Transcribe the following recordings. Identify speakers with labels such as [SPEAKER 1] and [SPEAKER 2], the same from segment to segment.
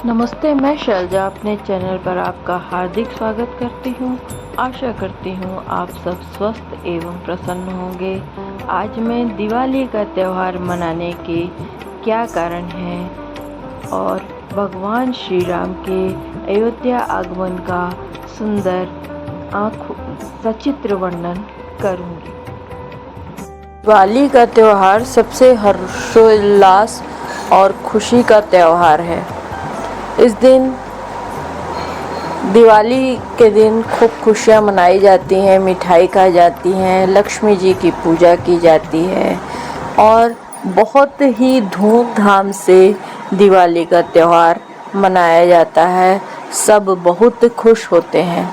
[SPEAKER 1] नमस्ते, मैं शैलजा अपने चैनल पर आपका हार्दिक स्वागत करती हूँ। आशा करती हूँ आप सब स्वस्थ एवं प्रसन्न होंगे। आज मैं दिवाली का त्यौहार मनाने के क्या कारण हैं और भगवान श्री राम के अयोध्या आगमन का सुंदर सचित्र वर्णन करूँगी। दिवाली का त्यौहार सबसे हर्षोल्लास और खुशी का त्यौहार है। इस दिन दिवाली के दिन खूब खुशियाँ मनाई जाती हैं, मिठाई खाई जाती हैं, लक्ष्मी जी की पूजा की जाती है और बहुत ही धूमधाम से दिवाली का त्यौहार मनाया जाता है। सब बहुत खुश होते हैं।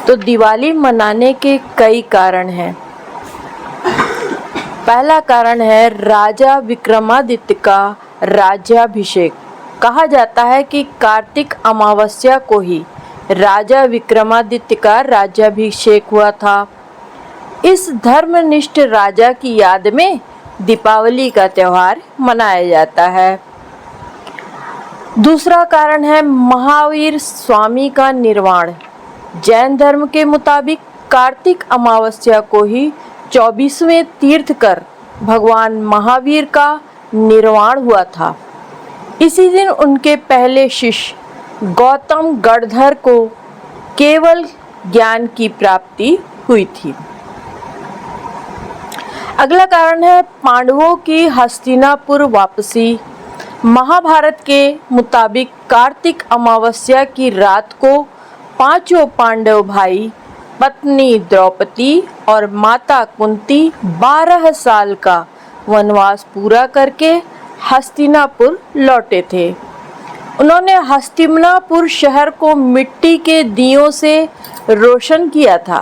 [SPEAKER 1] तो दिवाली मनाने के कई कारण हैं। पहला कारण है राजा विक्रमादित्य का राज्याभिषेक। कहा जाता है कि कार्तिक अमावस्या को ही राजा विक्रमादित्य का राज्याभिषेक हुआ था। इस धर्मनिष्ठ राजा की याद में दीपावली का त्यौहार मनाया जाता है। दूसरा कारण है महावीर स्वामी का निर्वाण। जैन धर्म के मुताबिक कार्तिक अमावस्या को ही 24वें तीर्थकर भगवान महावीर का निर्वाण हुआ था। इसी दिन उनके पहले शिष्य गौतम गणधर को केवल ज्ञान की प्राप्ति हुई थी। अगला कारण है पांडवों की हस्तिनापुर वापसी। महाभारत के मुताबिक कार्तिक अमावस्या की रात को पांचों पांडव भाई, पत्नी द्रौपदी और माता कुंती 12 साल का वनवास पूरा करके हस्तिनापुर लौटे थे। उन्होंने हस्तिनापुर शहर को मिट्टी के दियों से रोशन किया था।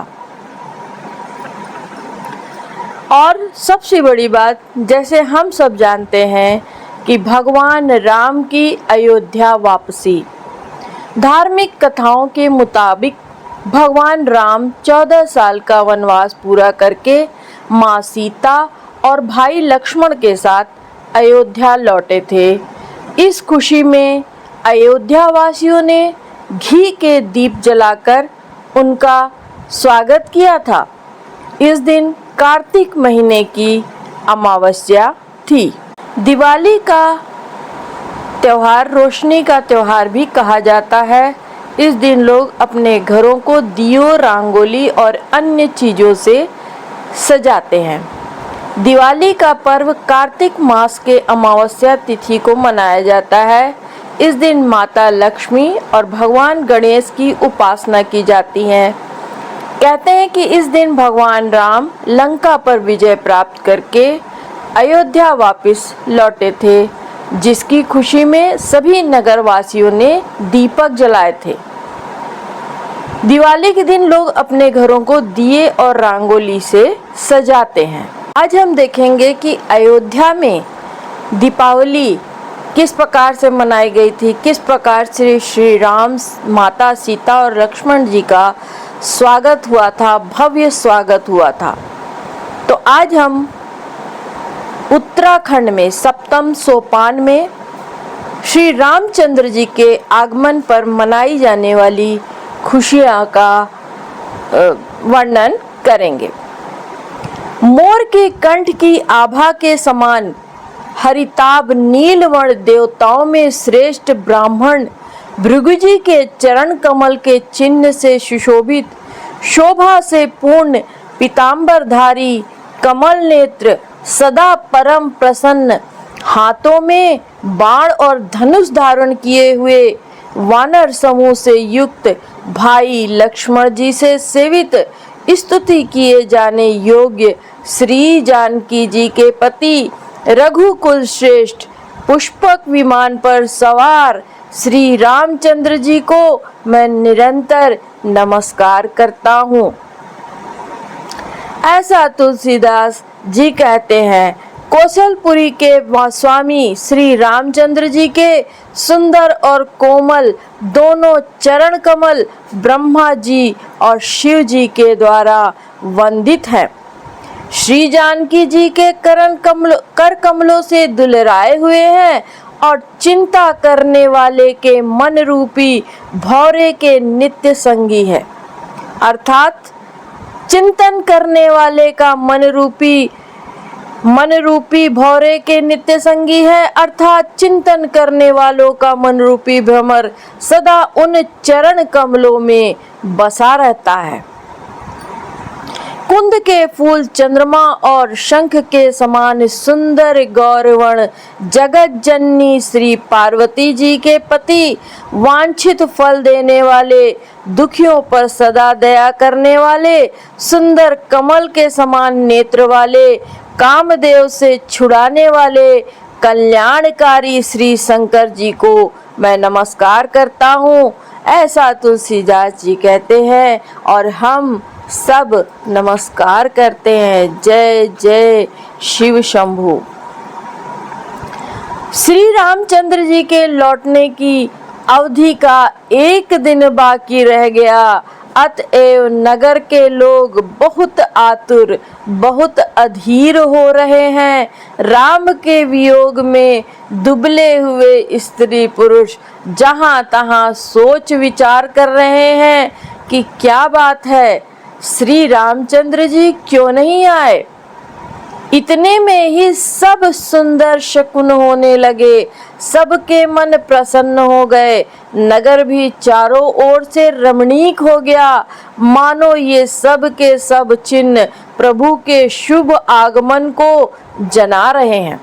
[SPEAKER 1] और सबसे बड़ी बात, जैसे हम सब जानते हैं कि भगवान राम की अयोध्या वापसी। धार्मिक कथाओं के मुताबिक भगवान राम 14 साल का वनवास पूरा करके माँ सीता और भाई लक्ष्मण के साथ अयोध्या लौटे थे। इस खुशी में अयोध्या वासियों ने घी के दीप जलाकर उनका स्वागत किया था। इस दिन कार्तिक महीने की अमावस्या थी। दिवाली का त्यौहार रोशनी का त्यौहार भी कहा जाता है। इस दिन लोग अपने घरों को दियों, रंगोली और अन्य चीज़ों से सजाते हैं। दिवाली का पर्व कार्तिक मास के अमावस्या तिथि को मनाया जाता है। इस दिन माता लक्ष्मी और भगवान गणेश की उपासना की जाती है। कहते हैं कि इस दिन भगवान राम लंका पर विजय प्राप्त करके अयोध्या वापस लौटे थे, जिसकी खुशी में सभी नगरवासियों ने दीपक जलाए थे। दिवाली के दिन लोग अपने घरों को दिए और रंगोली से सजाते हैं। आज हम देखेंगे कि अयोध्या में दीपावली किस प्रकार से मनाई गई थी, किस प्रकार से श्री राम, माता सीता और लक्ष्मण जी का स्वागत हुआ था, भव्य स्वागत हुआ था। तो आज हम उत्तराखंड में सप्तम सोपान में श्री रामचंद्र जी के आगमन पर मनाई जाने वाली खुशियाँ का वर्णन करेंगे। मोर के कंठ की आभा के समान हरिताभ नीलवर्ण देवताओं में श्रेष्ठ ब्राह्मण भृगुजी के चरण कमल के चिन्ह से सुशोभित, शोभा से पूर्ण पीतांबरधारी, कमल नेत्र, सदा परम प्रसन्न, हाथों में बाण और धनुष धारण किए हुए वानर समूह से युक्त भाई लक्ष्मण जी से सेवित, स्तुति किए जाने योग्य श्री जानकी जी के पति, रघुकुल श्रेष्ठ, पुष्पक विमान पर सवार श्री रामचंद्र जी को मैं निरंतर नमस्कार करता हूँ। ऐसा तुलसीदास जी कहते हैं। कौशलपुरी के स्वामी श्री रामचंद्र जी के सुंदर और कोमल दोनों चरण कमल ब्रह्मा जी और शिव जी के द्वारा वंदित हैं। श्री जानकी जी के कर कमलों से दुलराए हुए हैं और चिंता करने वाले के मन रूपी भौरे के नित्य संगी है। अर्थात चिंतन करने वाले का मन रूपी भौरे के नित्य संगी है। अर्थात चिंतन करने वालों का मन रूपी भ्रमर सदा उन चरण कमलों में बसा रहता है। कुंद के फूल चंद्रमा और शंख के समान सुंदर गौरवर्ण जगत जननी श्री पार्वती जी के पति, वांछित फल देने वाले, दुखियों पर सदा दया करने वाले, सुंदर कमल के समान नेत्र वाले, कामदेव से छुड़ाने वाले, कल्याणकारी श्री शंकर जी को मैं नमस्कार करता हूँ, ऐसा तुलसीदास जी कहते हैं और हम सब नमस्कार करते हैं। जय जय शिव शंभु। श्री रामचंद्र जी के लौटने की अवधि का एक दिन बाकी रह गया, अतएव नगर के लोग बहुत आतुर, बहुत अधीर हो रहे हैं। राम के वियोग में दुबले हुए स्त्री पुरुष जहां तहां सोच विचार कर रहे हैं कि क्या बात है, श्री रामचंद्र जी क्यों नहीं आए। इतने में ही सब सुंदर शकुन होने लगे, सबके मन प्रसन्न हो गए, नगर भी चारों ओर से रमणीक हो गया, मानो ये सब के सब चिन्ह प्रभु के शुभ आगमन को जना रहे हैं।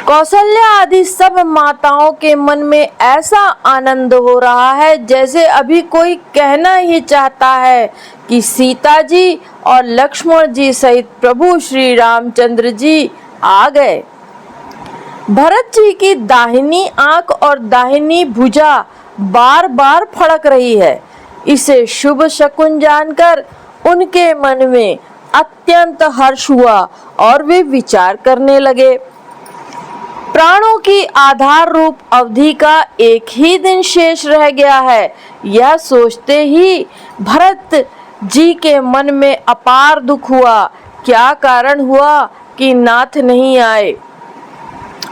[SPEAKER 1] कौशल्या आदि सब माताओं के मन में ऐसा आनंद हो रहा है जैसे अभी कोई कहना ही चाहता है कि सीता जी और लक्ष्मण जी सहित प्रभु श्री रामचंद्र जी आ गए। भरत जी की दाहिनी आंख और दाहिनी भुजा बार बार फड़क रही है। इसे शुभ शकुन जानकर उनके मन में अत्यंत हर्ष हुआ और वे विचार करने लगे। प्राणों की आधार रूप अवधि का एक ही दिन शेष रह गया है, यह सोचते ही भरत जी के मन में अपार दुख हुआ। क्या कारण हुआ कि नाथ नहीं आए।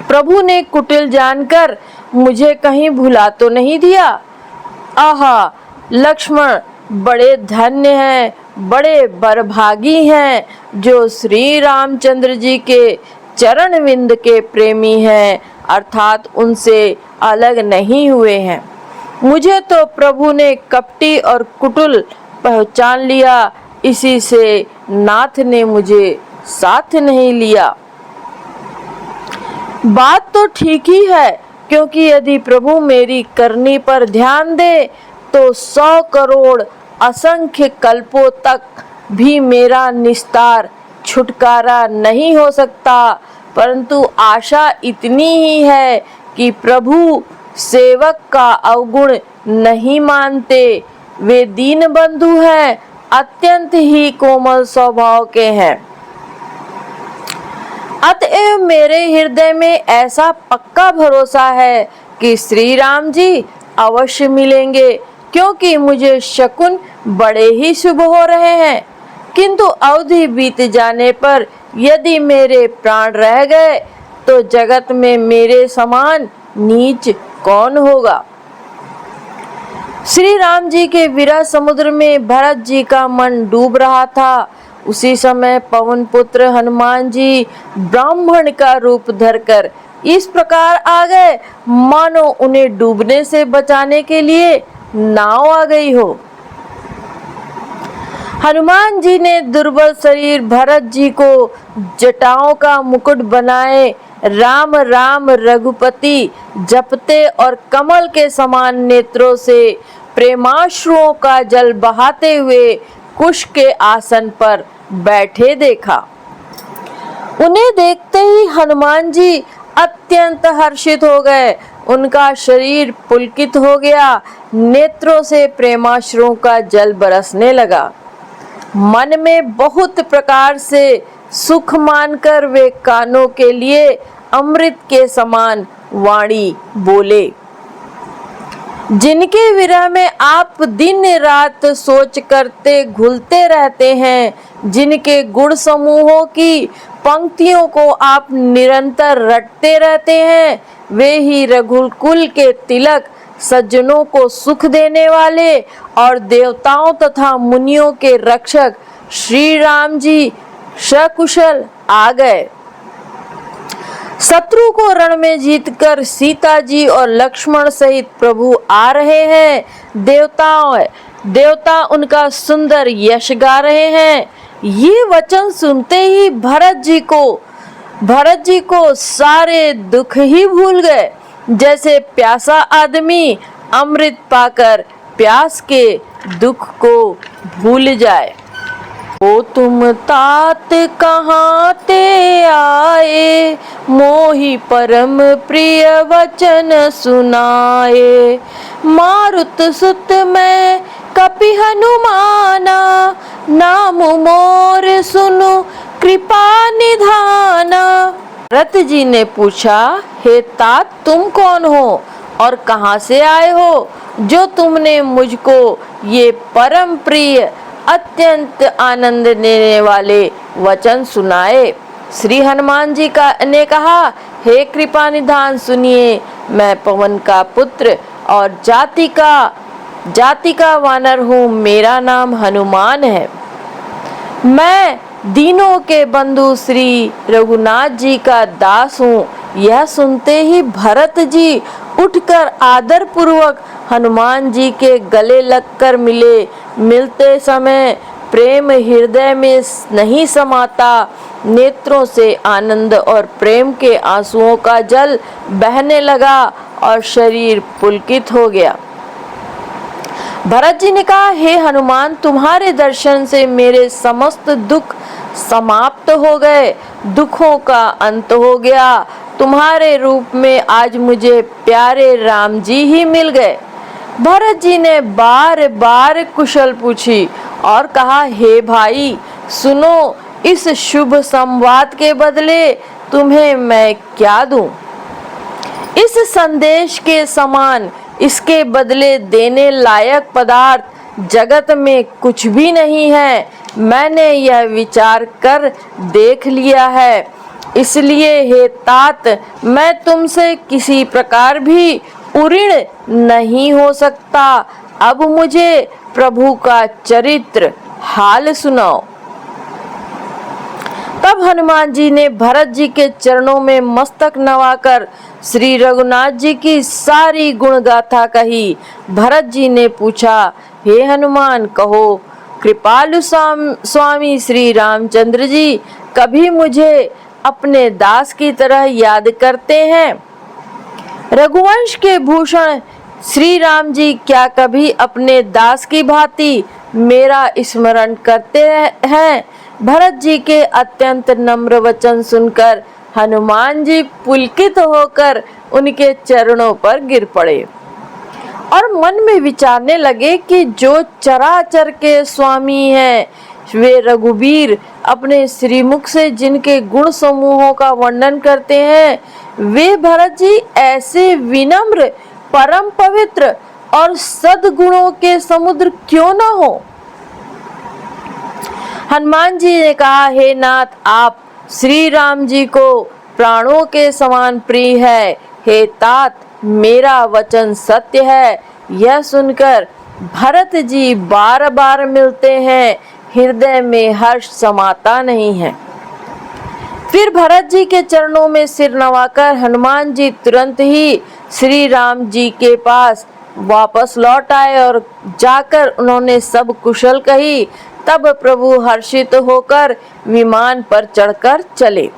[SPEAKER 1] प्रभु ने कुटिल जानकर मुझे कहीं भुला तो नहीं दिया। आहा, लक्ष्मण बड़े धन्य हैं, बड़े बरभागी हैं जो श्री रामचंद्र जी के चरण विंद के प्रेमी हैं, अर्थात उनसे अलग नहीं हुए हैं। मुझे तो प्रभु ने कपटी और कुटिल पहचान लिया, इसी से नाथ ने मुझे साथ नहीं लिया। बात तो ठीक ही है, क्योंकि यदि प्रभु मेरी करनी पर ध्यान दे तो 100 करोड़ असंख्य कल्पों तक भी मेरा निस्तार छुटकारा नहीं हो सकता, परंतु आशा इतनी ही है कि प्रभु सेवक का अवगुण नहीं मानते। वे दीन बंधु हैं, अत्यंत ही कोमल स्वभाव के हैं। अतएव मेरे हृदय में ऐसा पक्का भरोसा है कि श्री राम जी अवश्य मिलेंगे, क्योंकि मुझे शकुन बड़े ही शुभ हो रहे हैं। किंतु अवधि बीत जाने पर यदि मेरे प्राण रह गए तो जगत में मेरे समान नीच कौन होगा। श्री राम जी के विरह समुद्र में भरत जी का मन डूब रहा था। उसी समय पवन पुत्र हनुमान जी ब्राह्मण का रूप धरकर इस प्रकार आ गए मानो उन्हें डूबने से बचाने के लिए नाव आ गई हो। हनुमान जी ने दुर्बल शरीर भरत जी को जटाओं का मुकुट बनाए राम राम रघुपति जपते और कमल के समान नेत्रों से प्रेमाश्रुओं का जल बहाते हुए कुश के आसन पर बैठे देखा। उन्हें देखते ही हनुमान जी अत्यंत हर्षित हो गए, उनका शरीर पुलकित हो गया, नेत्रों से प्रेमाश्रुओं का जल बरसने लगा। मन में बहुत प्रकार से सुख मानकर वे कानों के लिए अमृत के समान वाणी बोले। जिनके विरह में आप दिन रात सोच करते घुलते रहते हैं, जिनके गुण समूहों की पंक्तियों को आप निरंतर रटते रहते हैं, वे ही रघुकुल के तिलक, सज्जनों को सुख देने वाले और देवताओं तथा मुनियों के रक्षक श्री राम जी सकुशल आ गए। शत्रु को रण में जीतकर सीता जी और लक्ष्मण सहित प्रभु आ रहे हैं। देवता उनका सुंदर यश गा रहे हैं। ये वचन सुनते ही भरत जी को सारे दुख ही भूल गए, जैसे प्यासा आदमी अमृत पाकर प्यास के दुख को भूल जाए। ओ तुम तात कहाँ ते आए, मोहि परम प्रिय वचन सुनाए। मारुत सुत मैं कपि हनुमाना, नाम मोर सुनु कृपा निधाना। भरत जी ने पूछा, हे तात तुम कौन हो और कहाँ से आए हो, जो तुमने मुझको ये परम प्रिय अत्यंत आनंद देने वाले वचन सुनाए। श्री हनुमान जी ने कहा, हे कृपा निधान सुनिए, मैं पवन का पुत्र और जाति का वानर हूँ। मेरा नाम हनुमान है। मैं दीनों के बंधु श्री रघुनाथ जी का दास हूँ। यह सुनते ही भरत जी उठकर आदर पूर्वक हनुमान जी के गले लगकर मिले। मिलते समय प्रेम हृदय में नहीं समाता, नेत्रों से आनंद और प्रेम के आंसुओं का जल बहने लगा और शरीर पुलकित हो गया। भरत जी ने कहा, हे हनुमान, तुम्हारे दर्शन से मेरे समस्त दुख समाप्त हो गए, दुखों का अंत हो गया। तुम्हारे रूप में आज मुझे प्यारे राम जी ही मिल गए। भरत जी ने बार बार कुशल पूछी और कहा, हे भाई सुनो, इस शुभ संवाद के बदले तुम्हें मैं क्या दूं? इस संदेश के समान इसके बदले देने लायक पदार्थ जगत में कुछ भी नहीं है। मैंने यह विचार कर देख लिया है, इसलिए हे तात, मैं तुमसे किसी प्रकार भी उऋण नहीं हो सकता। अब मुझे प्रभु का चरित्र हाल सुनाओ। तब हनुमान जी ने भरत जी के चरणों में मस्तक नवाकर श्री रघुनाथ जी की सारी गुण गाथा कही। भरत जी ने पूछा, हे हनुमान, कहो कृपालु स्वामी श्री रामचंद्र जी कभी मुझे अपने दास की तरह याद करते हैं? रघुवंश के भूषण श्री राम जी क्या कभी अपने दास की भांति मेरा स्मरण करते हैं? भरत जी के अत्यंत नम्र वचन सुनकर हनुमान जी पुलकित होकर उनके चरणों पर गिर पड़े और मन में विचारने लगे कि जो चराचर के स्वामी हैं, वे रघुवीर अपने श्रीमुख से जिनके गुण समूहों का वर्णन करते हैं, वे भरत जी ऐसे विनम्र, परम पवित्र और सद्गुणों के समुद्र क्यों न हो? हनुमान जी ने कहा, हे नाथ, आप श्री राम जी को प्राणों के समान प्रिय है। हे तात, मेरा वचन सत्य है। यह सुनकर भरत जी बार बार मिलते हैं, हृदय में हर्ष समाता नहीं है। फिर भरत जी के चरणों में सिर नवाकर हनुमान जी तुरंत ही श्री राम जी के पास वापस लौट आए और जाकर उन्होंने सब कुशल कही। तब प्रभु हर्षित होकर विमान पर चढ़कर चले।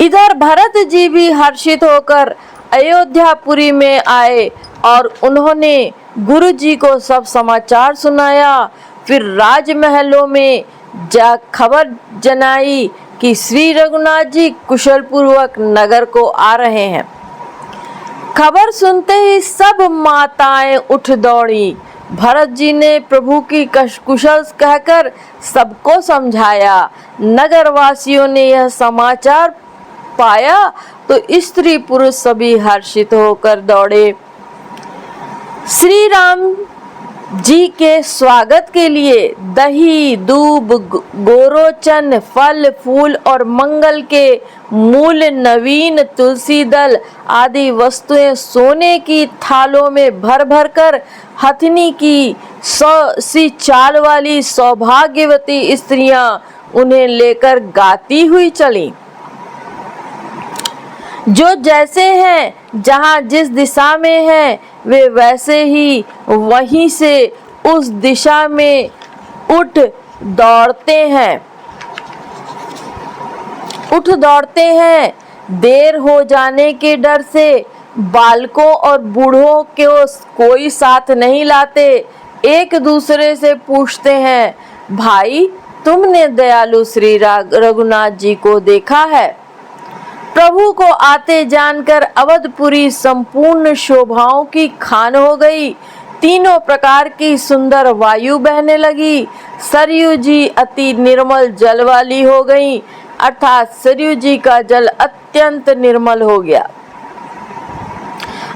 [SPEAKER 1] इधर भरत जी भी हर्षित होकर अयोध्यापुरी में आए और उन्होंने गुरु जी को सब समाचार सुनाया। फिर राजमहलों में जा खबर जनाई कि श्री रघुनाथ जी कुशल पूर्वक नगर को आ रहे हैं। खबर सुनते ही सब माताएं उठ दौड़ी। भरत जी ने प्रभु की कुशल कहकर सबको समझाया। नगर वासियों ने यह समाचार पाया तो स्त्री पुरुष सभी हर्षित होकर दौड़े। श्री राम जी के स्वागत के लिए दही, दूब, गोरोचन, फल फूल और मंगल के मूल, नवीन तुलसी दल आदि वस्तुएं सोने की थालों में भर भर कर हथनी की 100 सी चाल वाली सौभाग्यवती स्त्रियां उन्हें लेकर गाती हुई चली। जो जैसे हैं, जहाँ जिस दिशा में हैं, वे वैसे ही वहीं से उस दिशा में उठ दौड़ते हैं। देर हो जाने के डर से बालकों और बूढ़ों को कोई साथ नहीं लाते। एक दूसरे से पूछते हैं, भाई तुमने दयालु श्री रघुनाथ जी को देखा है? प्रभु को आते जानकर अवधपुरी संपूर्ण शोभाओं की खान हो गई। तीनों प्रकार की सुंदर वायु बहने लगी। सरयू जी अति निर्मल जल वाली हो गई, अर्थात सरयू जी का जल अत्यंत निर्मल हो गया।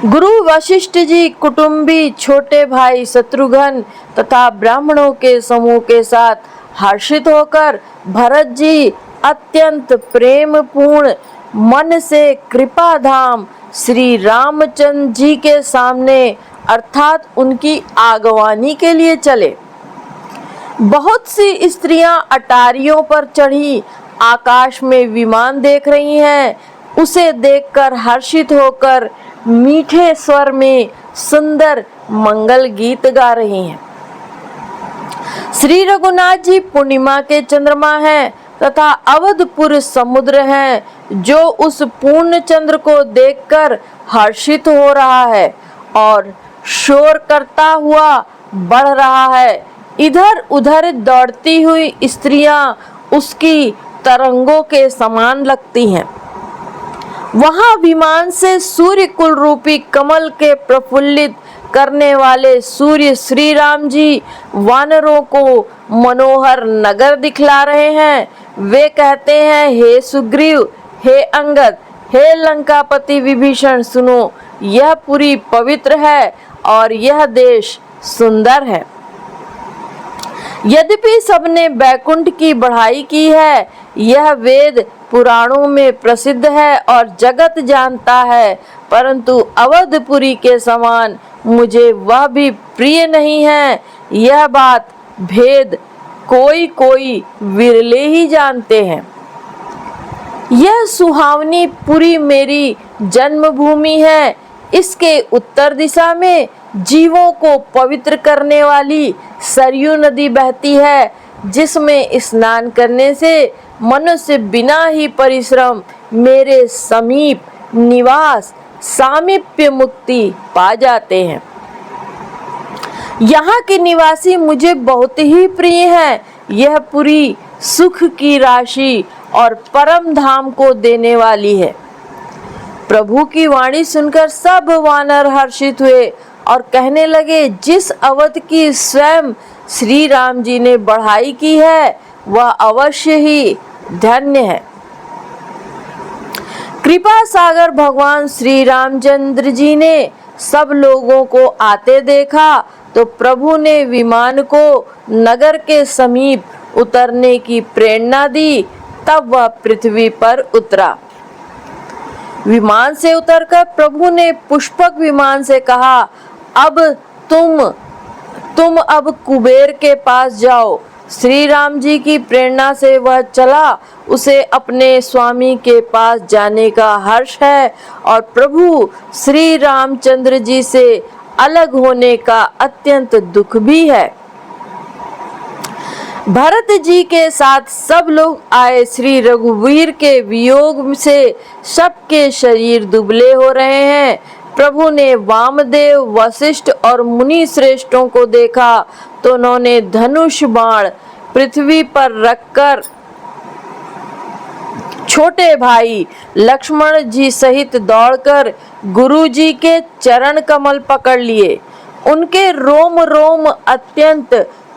[SPEAKER 1] गुरु वशिष्ठ जी, कुटुंबी, छोटे भाई शत्रुघ्न तथा ब्राह्मणों के समूह के साथ हर्षित होकर भरत जी अत्यंत प्रेम पूर्ण मन से कृपा धाम श्री रामचंद्र जी के सामने अर्थात उनकी आगवानी के लिए चले। बहुत सी स्त्रियां अटारियों पर चढ़ी आकाश में विमान देख रही हैं। उसे देखकर हर्षित होकर मीठे स्वर में सुंदर मंगल गीत गा रही हैं। श्री रघुनाथ जी पूर्णिमा के चंद्रमा हैं तथा अवधपुर समुद्र हैं, जो उस पूर्ण चंद्र को देखकर हर्षित हो रहा है और शोर करता हुआ बढ़ रहा है। इधर उधर दौड़ती हुई स्त्रियां उसकी तरंगों के समान लगती हैं। वहां विमान से सूर्य कुल रूपी कमल के प्रफुल्लित करने वाले सूर्य श्री राम जी वानरों को मनोहर नगर दिखला रहे हैं। वे कहते हैं, हे सुग्रीव, हे अंगद, हे लंकापति विभीषण, सुनो, यह पुरी पवित्र है और यह देश सुंदर है। यद्यपि सबने बैकुंठ की बढ़ाई की है, यह वेद पुराणों में प्रसिद्ध है और जगत जानता है, परंतु अवधपुरी के समान मुझे वह भी प्रिय नहीं है। यह बात भेद कोई कोई विरले ही जानते हैं। यह सुहावनी पुरी मेरी जन्मभूमि है। इसके उत्तर दिशा में जीवों को पवित्र करने वाली सरयू नदी बहती है, जिसमें स्नान करने से मनुष्य बिना ही परिश्रम मेरे समीप निवास सामीप्य मुक्ति पा जाते हैं। यहाँ के निवासी मुझे बहुत ही प्रिय हैं। यह पुरी सुख की राशि और परम धाम को देने वाली है। प्रभु की वाणी सुनकर सब वानर हर्षित हुए और कहने लगे, जिस अवध की स्वयं श्री राम जी ने बढ़ाई की है, वह अवश्य ही धन्य है। कृपा सागर भगवान श्री रामचंद्र जी ने सब लोगों को आते देखा तो प्रभु ने विमान को नगर के समीप उतरने की प्रेरणा दी। तब वह पृथ्वी पर उतरा। विमान से उतरकर प्रभु ने पुष्पक विमान से कहा, अब तुम अब कुबेर के पास जाओ। श्री राम जी की प्रेरणा से वह चला। उसे अपने स्वामी के पास जाने का हर्ष है और प्रभु श्री रामचंद्र जी से अलग होने का अत्यंत दुख भी है। भरत जी के साथ सब लोग आए। श्री रघुवीर के वियोग से सबके शरीर दुबले हो रहे हैं। प्रभु ने वामदेव, वशिष्ठ और मुनि श्रेष्ठों को देखा तो उन्होंने धनुष बाण पृथ्वी पर रखकर छोटे भाई लक्ष्मण जी सहित दौड़कर गुरु जी के चरण कमल पकड़ लिए। उनके रोम रोम अत्यंत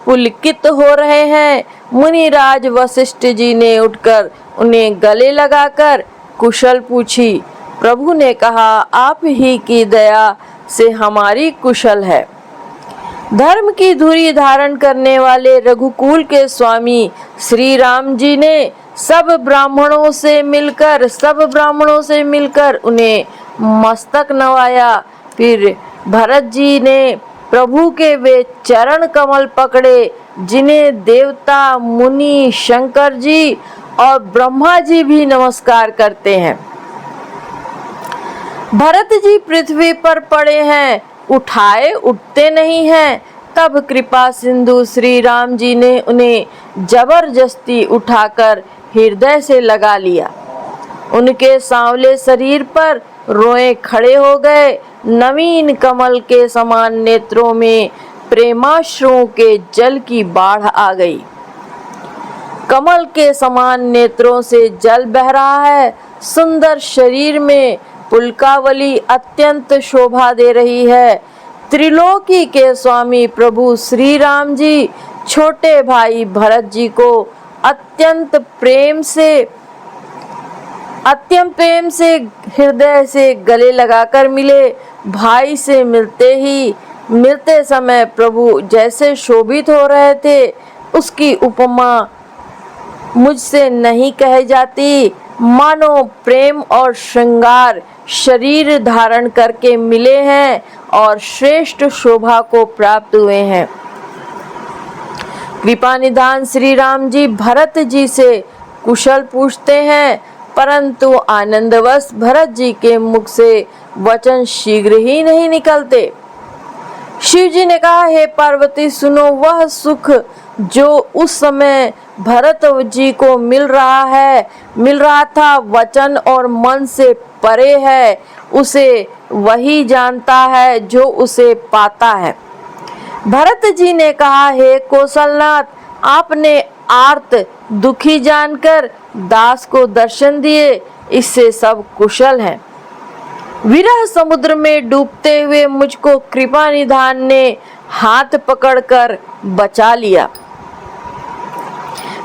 [SPEAKER 1] पुलकित हो रहे हैं। मुनिराज वशिष्ठ जी ने उठकर उन्हें गले लगाकर कुशल पूछी। प्रभु ने कहा, आप ही की दया से हमारी कुशल है। धर्म की धुरी धारण करने वाले रघुकुल के स्वामी श्री राम जी ने सब ब्राह्मणों से मिलकर उन्हें मस्तक नवाया। फिर भरत जी ने प्रभु के वे चरण कमल पकड़े जिन्हें देवता, मुनि, शंकर जी और ब्रह्मा जी भी नमस्कार करते हैं। भरत जी पृथ्वी पर पड़े हैं, उठाए उठते नहीं हैं। तब कृपा सिंधु श्री राम जी ने उन्हें जबरदस्ती उठाकर हृदय से लगा लिया। उनके सांवले शरीर पर रोए खड़े हो गए। नवीन कमल के समान नेत्रों में प्रेमाश्रुओं के जल की बाढ़ आ गई। कमल के समान नेत्रों से जल बह रहा है। सुंदर शरीर में पुलकावली अत्यंत शोभा दे रही है। त्रिलोकी के स्वामी प्रभु श्री राम जी छोटे भाई भरत जी को अत्यंत प्रेम से हृदय से गले लगाकर मिले। भाई से मिलते समय प्रभु जैसे शोभित हो रहे थे, उसकी उपमा मुझसे नहीं कही जाती। मानो प्रेम और श्रृंगार शरीर धारण करके मिले हैं और श्रेष्ठ शोभा को प्राप्त हुए हैं। कृपा निधान श्री राम जी भरत जी से कुशल पूछते हैं, परंतु आनंदवश भरत जी के मुख से वचन शीघ्र ही नहीं निकलते। शिव जी ने कहा, हे पार्वती सुनो, वह सुख जो उस समय भरत जी को मिल रहा था वचन और मन से परे है। उसे वही जानता है जो उसे पाता है। भरत जी ने कहा, हे कौशलनाथ, आपने आर्त दुखी जानकर दास को दर्शन दिए, इससे सब कुशल हैं। विरह समुद्र में डूबते हुए मुझको कृपा निधान ने हाथ पकड़कर बचा लिया।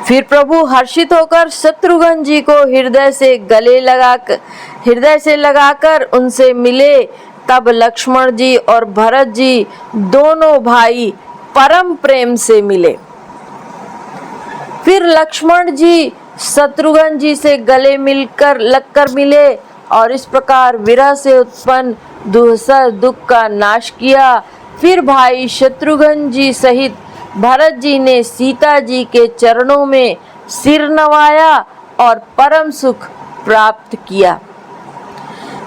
[SPEAKER 1] फिर प्रभु हर्षित होकर शत्रुघ्न जी को हृदय से लगाकर उनसे मिले। तब लक्ष्मण जी और भरत जी दोनों भाई परम प्रेम से मिले। फिर लक्ष्मण जी शत्रुघ्न जी से गले लगकर मिले और इस प्रकार विरह से उत्पन्न दुस्सह दुख का नाश किया। फिर भाई शत्रुघ्न जी सहित भरत जी ने सीता जी के चरणों में सिर नवाया और परम सुख प्राप्त किया।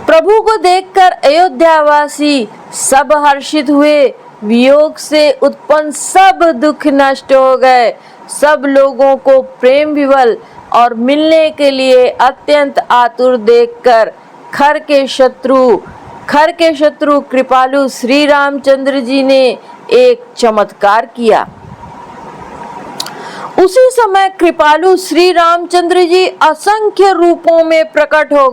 [SPEAKER 1] प्रभु को देखकर अयोध्यावासी सब हर्षित हुए। वियोग से उत्पन्न सब दुख नष्ट हो गए। सब लोगों को प्रेम विवल और मिलने के लिए अत्यंत आतुर देखकर खर के शत्रु कृपालु श्री रामचंद्र जी ने एक चमत्कार किया। उसी समय कृपालु श्री रामचंद्र जी असंख्य रूपों में प्रकट हो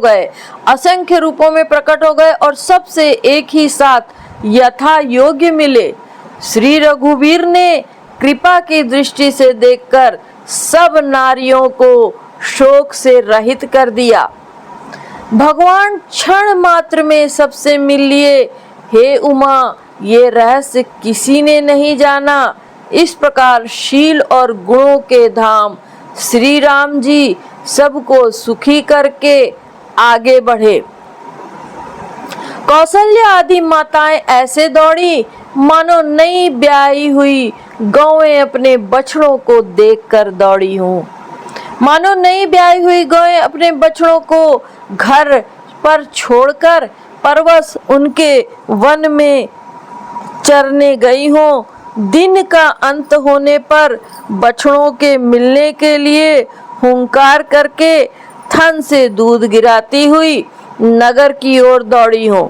[SPEAKER 1] गए और सबसे एक ही साथ यथा योग्य मिले। श्री रघुवीर ने कृपा की दृष्टि से देखकर सब नारियों को शोक से रहित कर दिया। भगवान क्षण मात्र में सबसे मिल लिए। हे उमा, ये रहस्य किसी ने नहीं जाना। इस प्रकार शील और गुणों के धाम श्री राम जी सबको सुखी करके आगे बढ़े। कौशल्या आदि माताएं ऐसे दौड़ी मानो नई ब्याही हुई गौएं अपने बछड़ों को देखकर दौड़ी हूँ। मानो नई ब्याही हुई गौएं अपने बछड़ों को घर पर छोड़कर परवश उनके वन में चरने गई हों। दिन का अंत होने पर बछड़ों के मिलने के लिए हुंकार करके थन से दूध गिराती हुई नगर की ओर दौड़ी हो।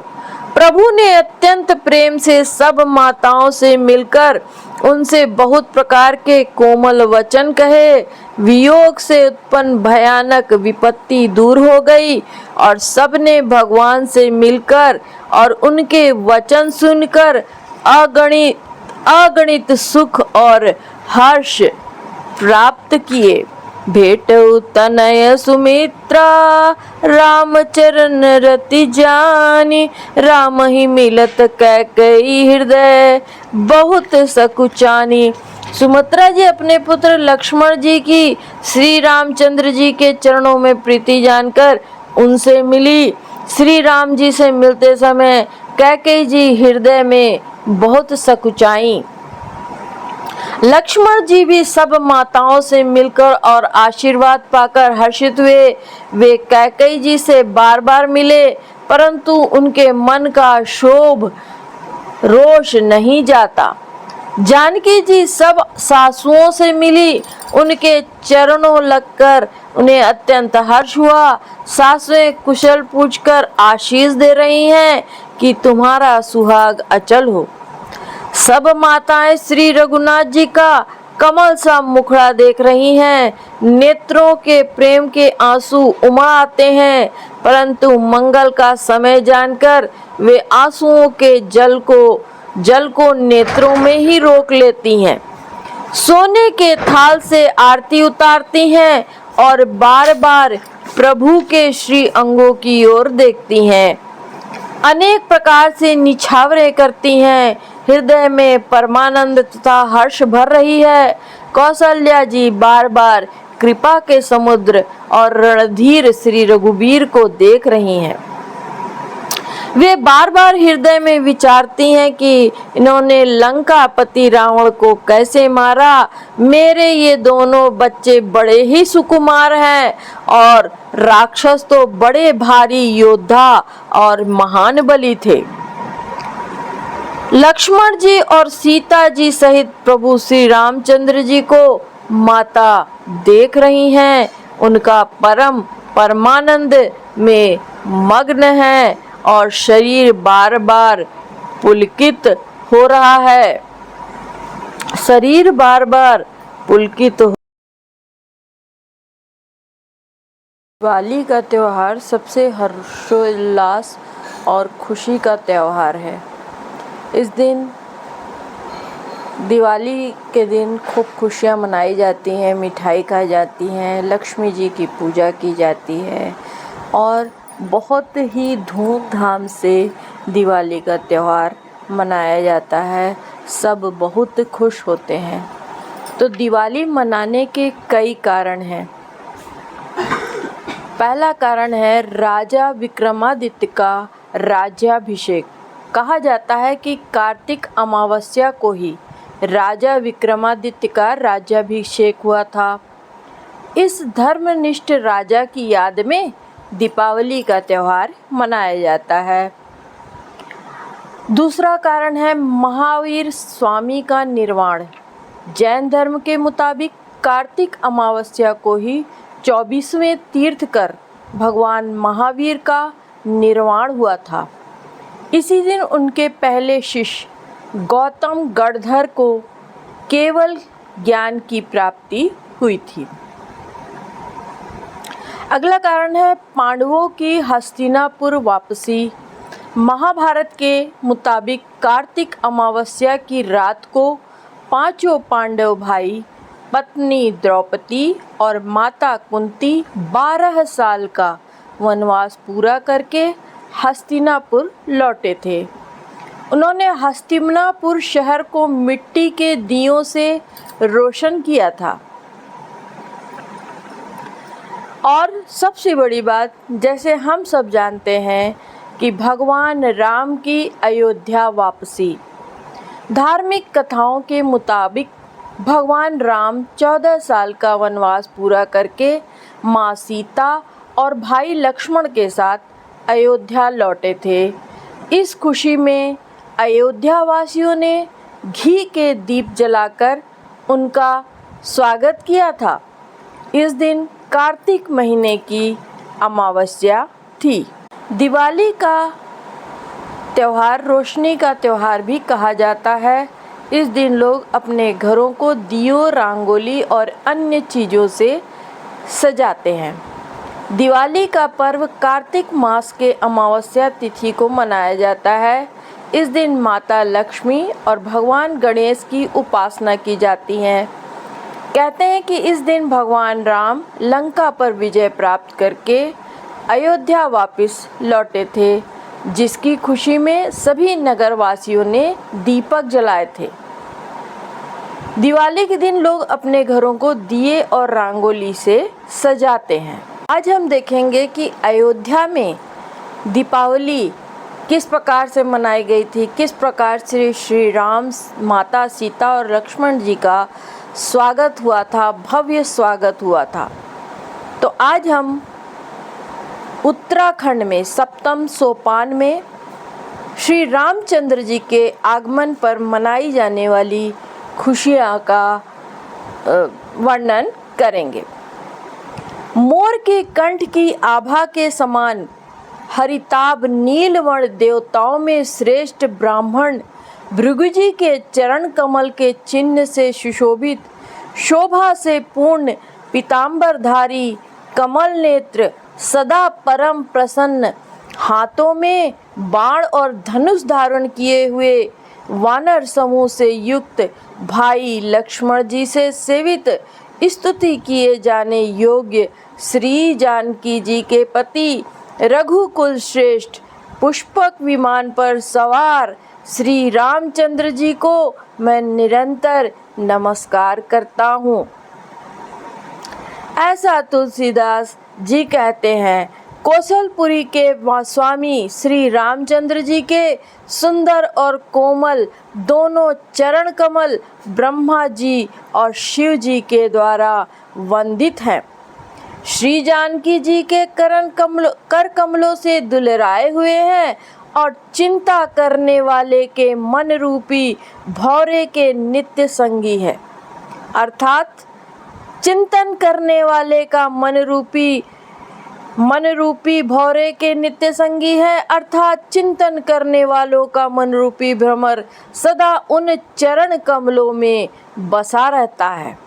[SPEAKER 1] प्रभु ने अत्यंत प्रेम से सब माताओं से मिलकर उनसे बहुत प्रकार के कोमल वचन कहे। वियोग से उत्पन्न भयानक विपत्ति दूर हो गई और सबने भगवान से मिलकर और उनके वचन सुनकर अगणित सुख और हर्ष प्राप्त किए। भेटऊ तनय सुमित्रा राम चरण रति जानी। राम ही मिलत कैकेयी हृदय बहुत सकुचानी। सुमित्रा जी अपने पुत्र लक्ष्मण जी की श्री रामचंद्र जी के चरणों में प्रीति जानकर उनसे मिली। श्री राम जी से मिलते समय कैकेयी जी हृदय में बहुत सकुचाई। लक्ष्मण जी भी सब माताओं से मिलकर और आशीर्वाद पाकर हर्षित हुए। वे कैकेयी जी से बार बार मिले, परंतु उनके मन का क्षोभ रोष नहीं जाता। जानकी जी सब सासुओं से मिली, उनके चरणों लगकर उन्हें अत्यंत हर्ष हुआ। सासुएं कुशल पूछकर आशीष दे रही हैं कि तुम्हारा सुहाग अचल हो। सब माताएं श्री रघुनाथ जी का कमल सा मुखड़ा देख रही हैं। नेत्रों के प्रेम के आंसू उमड़ आते हैं, परंतु मंगल का समय जानकर वे आंसुओं के जल को नेत्रों में ही रोक लेती हैं। सोने के थाल से आरती उतारती हैं और बार बार प्रभु के श्री अंगों की ओर देखती हैं। अनेक प्रकार से निछावरे करती हैं। हृदय में परमानंद तथा हर्ष भर रही है। कौशल्या जी बार बार कृपा के समुद्र और रणधीर श्री रघुवीर को देख रही हैं। वे बार बार हृदय में विचारती हैं कि इन्होंने लंकापति रावण को कैसे मारा। मेरे ये दोनों बच्चे बड़े ही सुकुमार हैं और राक्षस तो बड़े भारी योद्धा और महान बली थे। लक्ष्मण जी और सीता जी सहित प्रभु श्री रामचंद्र जी को माता देख रही हैं। उनका परमानंद में मग्न है और शरीर बार बार पुलकित हो रहा है। शरीर बार बार पुलकित हो। दिवाली का त्योहार सबसे हर्षोल्लास और खुशी का त्योहार है। इस दिन दिवाली के दिन खूब खुशियाँ मनाई जाती हैं, मिठाई खाई जाती हैं, लक्ष्मी जी की पूजा की जाती है और बहुत ही धूमधाम से दिवाली का त्यौहार मनाया जाता है। सब बहुत खुश होते हैं। तो दिवाली मनाने के कई कारण हैं। पहला कारण है राजा विक्रमादित्य का राज्याभिषेक। कहा जाता है कि कार्तिक अमावस्या को ही राजा विक्रमादित्य का राज्याभिषेक हुआ था। इस धर्मनिष्ठ राजा की याद में दीपावली का त्यौहार मनाया जाता है। दूसरा कारण है महावीर स्वामी का निर्वाण। जैन धर्म के मुताबिक कार्तिक अमावस्या को ही 24वें तीर्थकर भगवान महावीर का निर्वाण हुआ था। इसी दिन उनके पहले शिष्य गौतम गणधर को केवल ज्ञान की प्राप्ति हुई थी। अगला कारण है पांडवों की हस्तिनापुर वापसी। महाभारत के मुताबिक कार्तिक अमावस्या की रात को पांचों पांडव भाई, पत्नी द्रौपदी और माता कुंती 12 साल का वनवास पूरा करके हस्तिनापुर लौटे थे। उन्होंने हस्तिनापुर शहर को मिट्टी के दियों से रोशन किया था। और सबसे बड़ी बात, जैसे हम सब जानते हैं कि भगवान राम की अयोध्या वापसी। धार्मिक कथाओं के मुताबिक भगवान राम 14 साल का वनवास पूरा करके माँ सीता और भाई लक्ष्मण के साथ अयोध्या लौटे थे। इस खुशी में अयोध्या वासियों ने घी के दीप जलाकर उनका स्वागत किया था। इस दिन कार्तिक महीने की अमावस्या थी। दिवाली का त्यौहार रोशनी का त्यौहार भी कहा जाता है। इस दिन लोग अपने घरों को दियों, रंगोली और अन्य चीज़ों से सजाते हैं। दिवाली का पर्व कार्तिक मास के अमावस्या तिथि को मनाया जाता है। इस दिन माता लक्ष्मी और भगवान गणेश की उपासना की जाती है। कहते हैं कि इस दिन भगवान राम लंका पर विजय प्राप्त करके अयोध्या वापस लौटे थे, जिसकी खुशी में सभी नगरवासियों ने दीपक जलाए थे। दिवाली के दिन लोग अपने घरों को दिए और रंगोली से सजाते हैं। आज हम देखेंगे कि अयोध्या में दीपावली किस प्रकार से मनाई गई थी, किस प्रकार से श्री राम, माता सीता और लक्ष्मण जी का स्वागत हुआ था, भव्य स्वागत हुआ था। तो आज हम उत्तराखंड में सप्तम सोपान में श्री रामचंद्र जी के आगमन पर मनाई जाने वाली खुशियाँ का वर्णन करेंगे। मोर के कंठ की आभा के समान हरिताभ नीलवर्ण देवताओं में श्रेष्ठ ब्राह्मण भृगुजी के चरण कमल के चिन्ह से सुशोभित, शोभा से पूर्ण पीतांबरधारी, कमल नेत्र, सदा परम प्रसन्न, हाथों में बाण और धनुष धारण किए हुए वानर समूह से युक्त भाई लक्ष्मण जी से सेवित, स्तुति किए जाने योग्य श्री जानकी जी के पति, रघुकुल श्रेष्ठ पुष्पक विमान पर सवार श्री रामचंद्र जी को मैं निरंतर नमस्कार करता हूँ। ऐसा तुलसीदास जी कहते हैं। कौशलपुरी के स्वामी श्री रामचंद्र जी के सुंदर और कोमल दोनों चरण कमल ब्रह्मा जी और शिव जी के द्वारा वंदित हैं। श्री जानकी जी के कर कमलों से दुलराए हुए हैं और चिंता करने वाले के मन रूपी भौरे के नित्य संगी है। अर्थात चिंतन करने वाले का मन रूपी भौरे के नित्य संगी है, अर्थात चिंतन करने वालों का मन रूपी भ्रमर सदा उन चरण कमलों में बसा रहता है।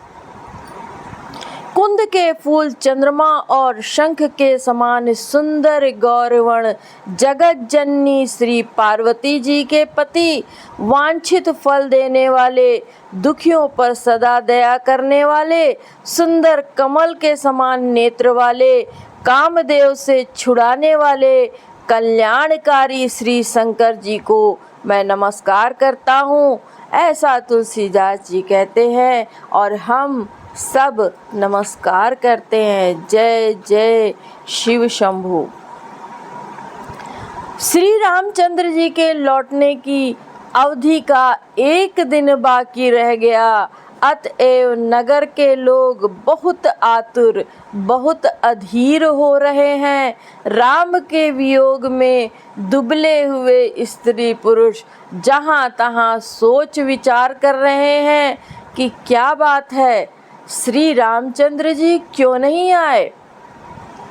[SPEAKER 1] कुंद के फूल चंद्रमा और शंख के समान सुंदर गौरवर्ण जगत जननी श्री पार्वती जी के पति, वांछित फल देने वाले, दुखियों पर सदा दया करने वाले, सुंदर कमल के समान नेत्र वाले, कामदेव से छुड़ाने वाले, कल्याणकारी श्री शंकर जी को मैं नमस्कार करता हूँ। ऐसा तुलसीदास जी कहते हैं और हम सब नमस्कार करते हैं। जय जय शिव शंभु। श्री रामचंद्र जी के लौटने की अवधि का एक दिन बाकी रह गया, अतएव नगर के लोग बहुत आतुर, बहुत अधीर हो रहे हैं। राम के वियोग में दुबले हुए स्त्री पुरुष जहाँ तहाँ सोच विचार कर रहे हैं कि क्या बात है, श्री रामचंद्र जी क्यों नहीं आए।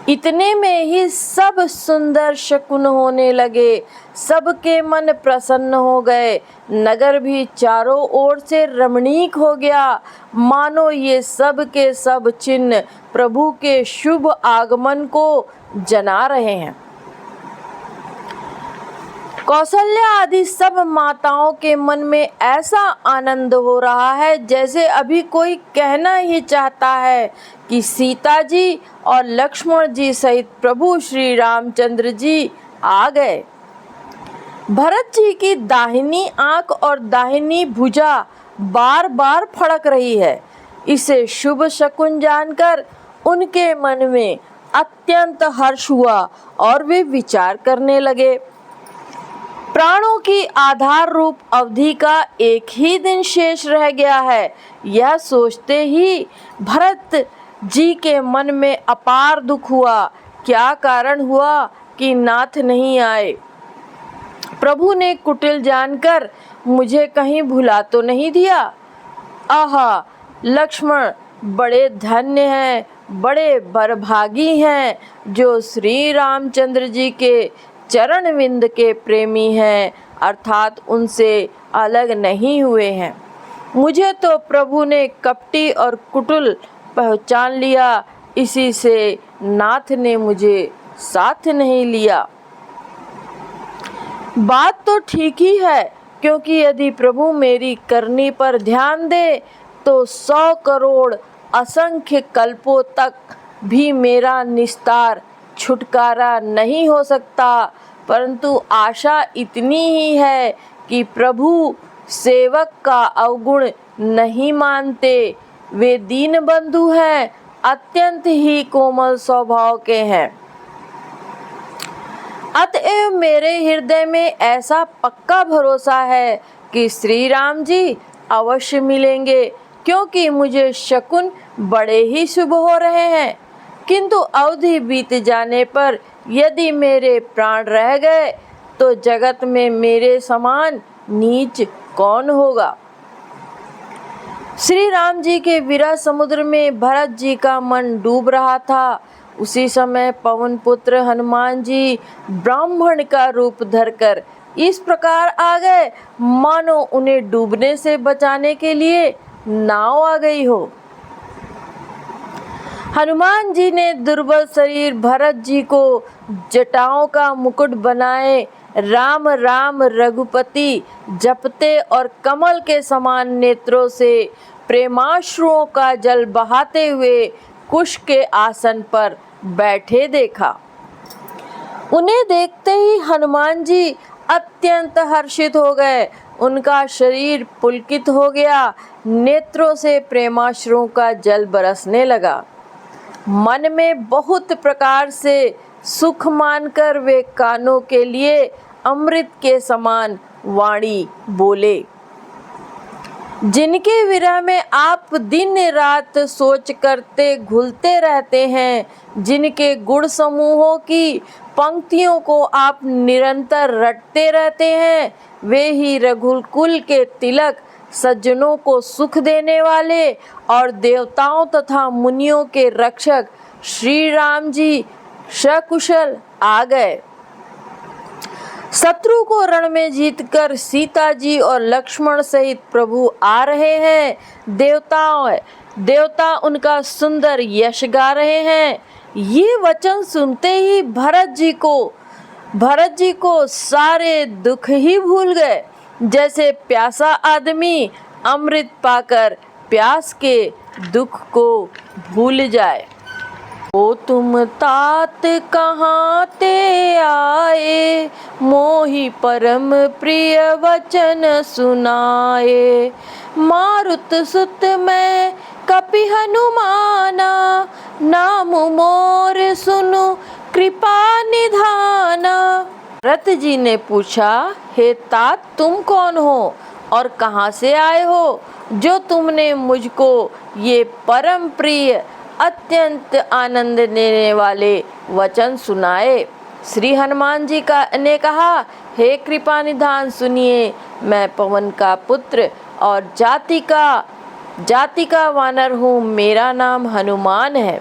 [SPEAKER 1] इतने में ही सब सुंदर शकुन होने लगे, सबके मन प्रसन्न हो गए, नगर भी चारों ओर से रमणीक हो गया, मानो ये सब के सब चिन्ह प्रभु के शुभ आगमन को जना रहे हैं। कौशल्या आदि सब माताओं के मन में ऐसा आनंद हो रहा है जैसे अभी कोई कहना ही चाहता है कि सीता जी और लक्ष्मण जी सहित प्रभु श्री रामचंद्र जी आ गए। भरत जी की दाहिनी आंख और दाहिनी भुजा बार बार फड़क रही है। इसे शुभ शकुन जानकर उनके मन में अत्यंत हर्ष हुआ और वे विचार करने लगे। प्राणों की आधार रूप अवधि का एक ही दिन शेष रह गया है, यह सोचते ही भरत जी के मन में अपार दुख हुआ। क्या कारण हुआ कि नाथ नहीं आए। प्रभु ने कुटिल जानकर मुझे कहीं भुला तो नहीं दिया। आहा, लक्ष्मण बड़े धन्य हैं, बड़े बरभागी हैं जो श्री रामचंद्र जी के चरण विंद के प्रेमी हैं, अर्थात उनसे अलग नहीं हुए हैं। मुझे तो प्रभु ने कपटी और कुटिल पहचान लिया, इसी से नाथ ने मुझे साथ नहीं लिया। बात तो ठीक ही है, क्योंकि यदि प्रभु मेरी करनी पर ध्यान दे तो 100 करोड़ असंख्य कल्पों तक भी मेरा निस्तार छुटकारा नहीं हो सकता, परंतु आशा इतनी ही है कि प्रभु सेवक का अवगुण नहीं मानते। वे दीन बंधु हैं, अत्यंत ही कोमल स्वभाव के हैं। अतएव मेरे हृदय में ऐसा पक्का भरोसा है कि श्री राम जी अवश्य मिलेंगे, क्योंकि मुझे शकुन बड़े ही शुभ हो रहे हैं। किंतु अवधि बीत जाने पर यदि मेरे प्राण रह गए तो जगत में मेरे समान नीच कौन होगा। श्री राम जी के विरह समुद्र में भरत जी का मन डूब रहा था। उसी समय पवन पुत्र हनुमान जी ब्राह्मण का रूप धरकर इस प्रकार आ गए मानो उन्हें डूबने से बचाने के लिए नाव आ गई हो। हनुमान जी ने दुर्बल शरीर भरत जी को जटाओं का मुकुट बनाए राम राम रघुपति जपते और कमल के समान नेत्रों से प्रेमाश्रुओं का जल बहाते हुए कुश के आसन पर बैठे देखा। उन्हें देखते ही हनुमान जी अत्यंत हर्षित हो गए। उनका शरीर पुलकित हो गया, नेत्रों से प्रेमाश्रुओं का जल बरसने लगा। मन में बहुत प्रकार से सुख मानकर वे कानों के लिए अमृत के समान वाणी बोले। जिनके विरह में आप दिन रात सोच करते घुलते रहते हैं, जिनके गुण समूहों की पंक्तियों को आप निरंतर रटते रहते हैं, वे ही रघुकुल के तिलक, सज्जनों को सुख देने वाले और देवताओं तथा मुनियों के रक्षक श्री राम जी सकुशल आ गए। शत्रु को रण में जीतकर सीता जी और लक्ष्मण सहित प्रभु आ रहे हैं। देवता उनका सुंदर यश गा रहे हैं। ये वचन सुनते ही भरत जी को सारे दुख ही भूल गए, जैसे प्यासा आदमी अमृत पाकर प्यास के दुख को भूल जाए। ओ तुम तात कहाँ ते आए, मोहि परम प्रिय वचन सुनाए। मारुत सुत मैं कपि हनुमाना, नाम मोर सुनु कृपा निधाना। भरत जी ने पूछा, हे तात तुम कौन हो और कहाँ से आए हो, जो तुमने मुझको ये परम प्रिय अत्यंत आनंद देने वाले वचन सुनाए। श्री हनुमान जी ने कहा, हे कृपा निधान सुनिए, मैं पवन का पुत्र और जाति का वानर हूँ। मेरा नाम हनुमान है।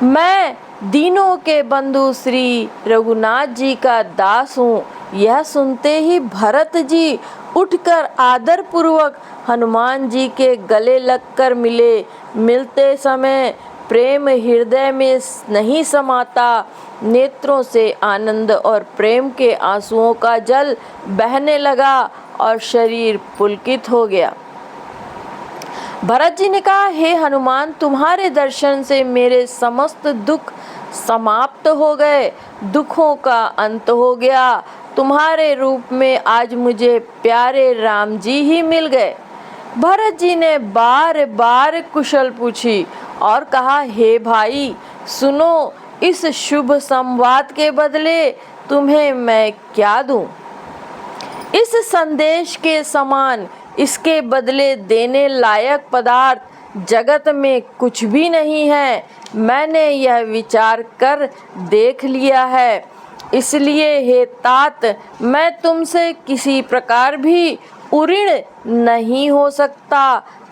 [SPEAKER 1] मैं दीनों के बंधु श्री रघुनाथ जी का दास हूँ। यह सुनते ही भरत जी उठकर आदर पूर्वक हनुमान जी के गले लगकर मिले। मिलते समय प्रेम हृदय में नहीं समाता, नेत्रों से आनंद और प्रेम के आंसुओं का जल बहने लगा और शरीर पुलकित हो गया। भरत जी ने कहा, हे हनुमान, तुम्हारे दर्शन से मेरे समस्त दुख समाप्त हो गए, दुखों का अंत हो गया। तुम्हारे रूप में आज मुझे प्यारे राम जी ही मिल गए। भरत जी ने बार बार कुशल पूछी और कहा, हे भाई सुनो, इस शुभ संवाद के बदले तुम्हें मैं क्या दूं? इस संदेश के समान इसके बदले देने लायक पदार्थ जगत में कुछ भी नहीं है। मैंने यह विचार कर देख लिया है, इसलिए हे तात, मैं तुमसे किसी प्रकार भी उऋण नहीं हो सकता।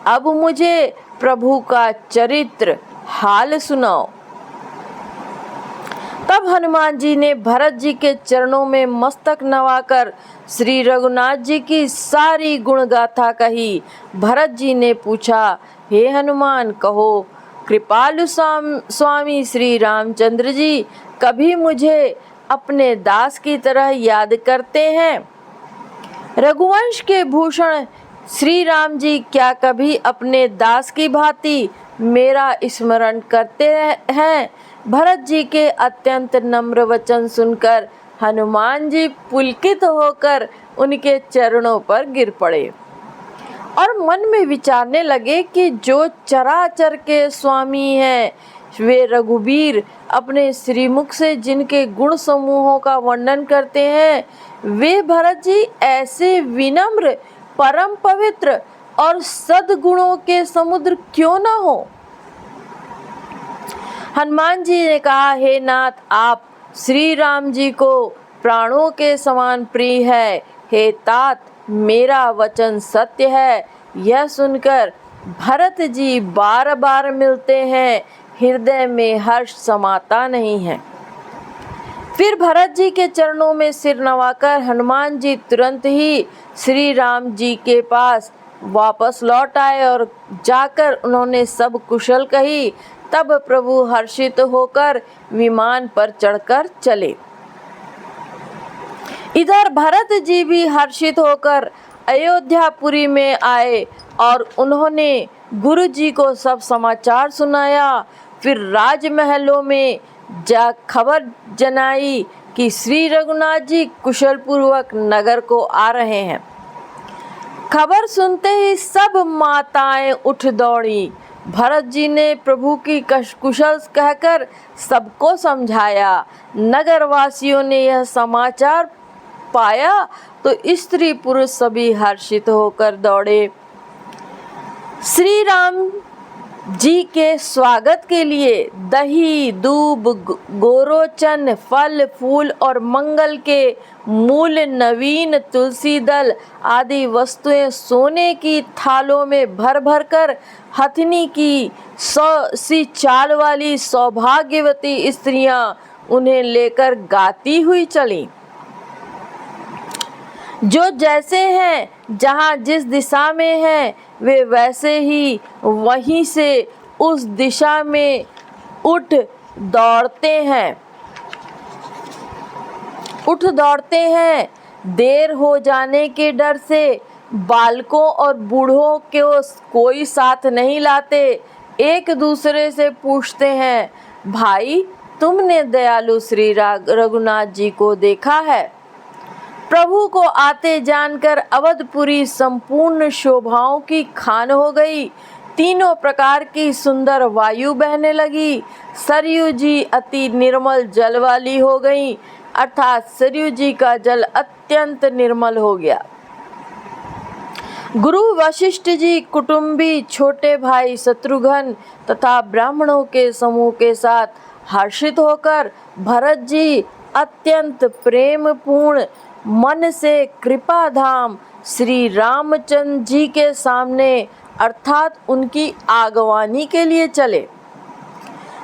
[SPEAKER 1] अब मुझे प्रभु का चरित्र हाल सुनाओ। तब हनुमान जी ने भरत जी के चरणों में मस्तक नवाकर श्री रघुनाथ जी की सारी गुणगाथा कही। भरत जी ने पूछा, हे हनुमान, कहो कृपालु स्वामी श्री रामचंद्र जी कभी मुझे अपने दास की तरह याद करते हैं? रघुवंश के भूषण श्री राम जी क्या कभी अपने दास की भांति मेरा स्मरण करते हैं? भरत जी के अत्यंत नम्र वचन सुनकर हनुमान जी पुलकित होकर उनके चरणों पर गिर पड़े और मन में विचारने लगे कि जो चराचर के स्वामी हैं, वे रघुवीर अपने श्रीमुख से जिनके गुण समूहों का वर्णन करते हैं, वे भरत जी ऐसे विनम्र, परम पवित्र और सद्गुणों के समुद्र क्यों न हो? हनुमान जी ने कहा, हे नाथ, आप श्री राम जी को प्राणों के समान प्रिय है। हे तात, मेरा वचन सत्य है। यह सुनकर भरत जी बार बार मिलते हैं, हृदय में हर्ष समाता नहीं है। फिर भरत जी के चरणों में सिर नवाकर हनुमान जी तुरंत ही श्री राम जी के पास वापस लौट आए और जाकर उन्होंने सब कुशल कही। तब प्रभु हर्षित होकर विमान पर चढ़कर चले। इधर भरत जी भी हर्षित होकर अयोध्यापुरी में आए और उन्होंने गुरु जी को सब समाचार सुनाया। फिर राजमहलों में जा खबर जनाई कि श्री रघुनाथ जी कुशल पूर्वक नगर को आ रहे हैं। खबर सुनते ही सब माताएं उठ दौड़ी। भरत जी ने प्रभु की कुशल कहकर सबको समझाया। नगर वासियों ने यह समाचार पाया तो स्त्री पुरुष सभी हर्षित होकर दौड़े। श्री राम जी के स्वागत के लिए दही, दूब, गोरोचन, फल फूल और मंगल के मूल, नवीन तुलसी दल आदि वस्तुएं सोने की थालों में भर भर कर हथिनी की 100 सी चाल वाली सौभाग्यवती स्त्रियां उन्हें लेकर गाती हुई चली। जो जैसे हैं, जहाँ जिस दिशा में हैं, वे वैसे ही वहीं से उस दिशा में उठ दौड़ते हैं। देर हो जाने के डर से बालकों और बूढ़ों को कोई साथ नहीं लाते। एक दूसरे से पूछते हैं, भाई, तुमने दयालु श्री रघुनाथ जी को देखा है? प्रभु को आते जानकर अवधपुरी संपूर्ण शोभाओं की खान हो गई। तीनों प्रकार की सुंदर वायु बहने लगी। सरयू जी अति निर्मल जल वाली हो गई, अर्थात सरयू जी का जल अत्यंत निर्मल हो गया। गुरु वशिष्ठ जी, कुटुंबी, छोटे भाई शत्रुघ्न तथा ब्राह्मणों के समूह के साथ हर्षित होकर भरत जी अत्यंत प्रेम पूर्ण मन से कृपा धाम श्री रामचंद्र जी के सामने अर्थात उनकी आगवानी के लिए चले।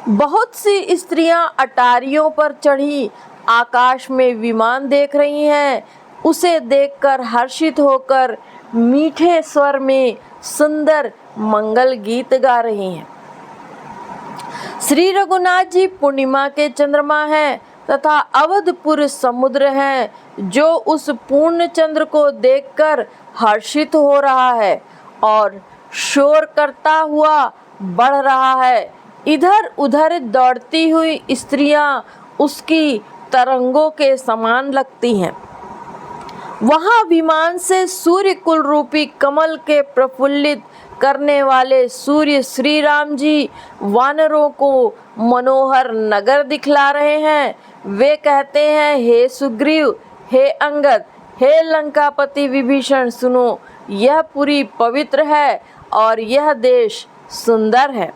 [SPEAKER 1] बहुत सी स्त्रियां अटारियों पर चढ़ी आकाश में विमान देख रही हैं। उसे देखकर हर्षित होकर मीठे स्वर में सुंदर मंगल गीत गा रही हैं। श्री रघुनाथ जी पूर्णिमा के चंद्रमा हैं तथा अवधपुर समुद्र हैं, जो उस पूर्ण चंद्र को देखकर हर्षित हो रहा है और शोर करता हुआ बढ़ रहा है। इधर उधर दौड़ती हुई स्त्रियां उसकी तरंगों के समान लगती हैं। वहां विमान से सूर्य कुल रूपी कमल के प्रफुल्लित करने वाले सूर्य श्री राम जी वानरों को मनोहर नगर दिखला रहे हैं। वे कहते हैं, हे सुग्रीव, हे अंगद, हे लंकापति विभीषण, सुनो, यह पुरी पवित्र है और यह देश सुंदर है।